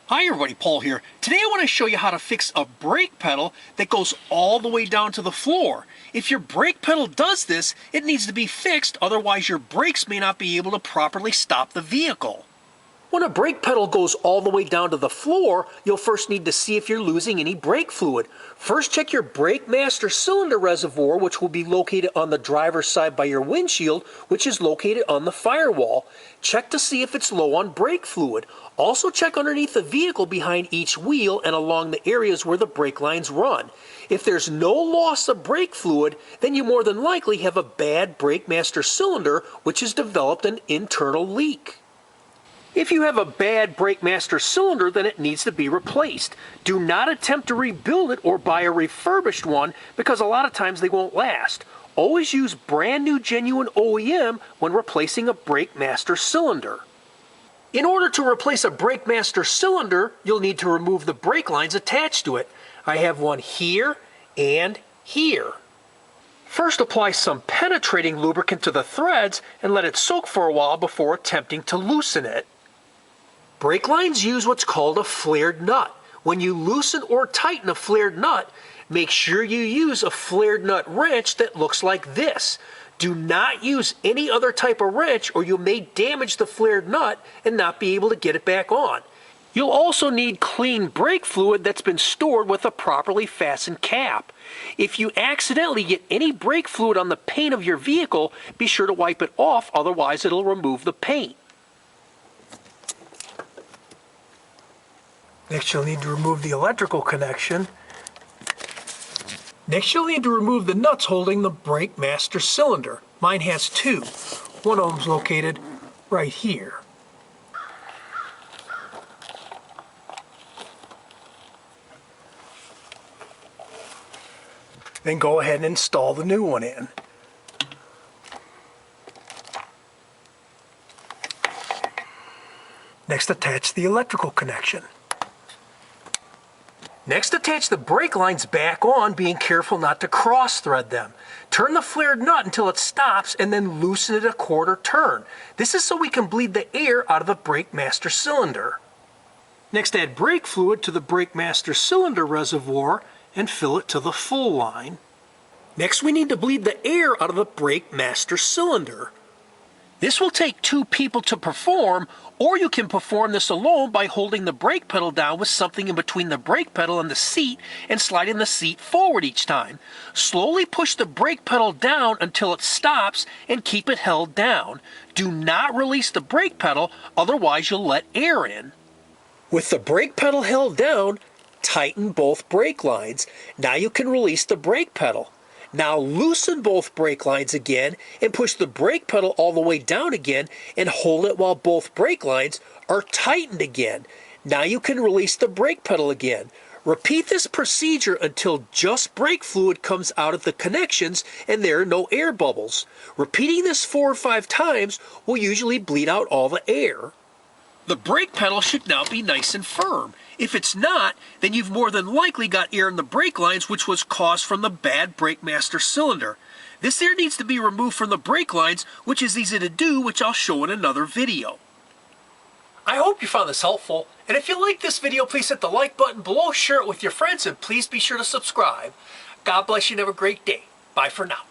Hi everybody, Paul here. Today I want to show you how to fix a brake pedal that goes all the way down to the floor. If your brake pedal does this, it needs to be fixed, otherwise your brakes may not be able to properly stop the vehicle. When a brake pedal goes all the way down to the floor, you'll first need to see if you're losing any brake fluid. First, check your brake master cylinder reservoir, which will be located on the driver's side by your windshield, which is located on the firewall. Check to see if it's low on brake fluid. Also check underneath the vehicle behind each wheel and along the areas where the brake lines run. If there's no loss of brake fluid, then you more than likely have a bad brake master cylinder, which has developed an internal leak. If you have a bad brake master cylinder, then it needs to be replaced. Do not attempt to rebuild it or buy a refurbished one because a lot of times they won't last. Always use brand new genuine OEM when replacing a brake master cylinder. In order to replace a brake master cylinder, you'll need to remove the brake lines attached to it. I have one here and here. First, apply some penetrating lubricant to the threads and let it soak for a while before attempting to loosen it. Brake lines use what's called a flared nut. When you loosen or tighten a flared nut, make sure you use a flared nut wrench that looks like this. Do not use any other type of wrench or you may damage the flared nut and not be able to get it back on. You'll also need clean brake fluid that's been stored with a properly fastened cap. If you accidentally get any brake fluid on the paint of your vehicle, be sure to wipe it off, otherwise it'll remove the paint. Next, you'll need to remove the electrical connection. Next, you'll need to remove the nuts holding the brake master cylinder. Mine has two. One of them's located right here. Then go ahead and install the new one in. Next, attach the electrical connection. Next, attach the brake lines back on, being careful not to cross-thread them. Turn the flared nut until it stops and then loosen it a quarter turn. This is so we can bleed the air out of the brake master cylinder. Next, add brake fluid to the brake master cylinder reservoir and fill it to the full line. Next, we need to bleed the air out of the brake master cylinder. This will take two people to perform, or you can perform this alone by holding the brake pedal down with something in between the brake pedal and the seat and sliding the seat forward each time. Slowly push the brake pedal down until it stops and keep it held down. Do not release the brake pedal, otherwise you'll let air in. With the brake pedal held down, tighten both brake lines. Now you can release the brake pedal. Now loosen both brake lines again and push the brake pedal all the way down again and hold it while both brake lines are tightened again. Now you can release the brake pedal again. Repeat this procedure until just brake fluid comes out of the connections and there are no air bubbles. Repeating this 4 or 5 times will usually bleed out all the air. The brake pedal should now be nice and firm. If it's not, then you've more than likely got air in the brake lines, which was caused from the bad brake master cylinder. This air needs to be removed from the brake lines, which is easy to do, which I'll show in another video. I hope you found this helpful, and if you like this video, please hit the like button below, share it with your friends, and please be sure to subscribe. God bless you and have a great day. Bye for now.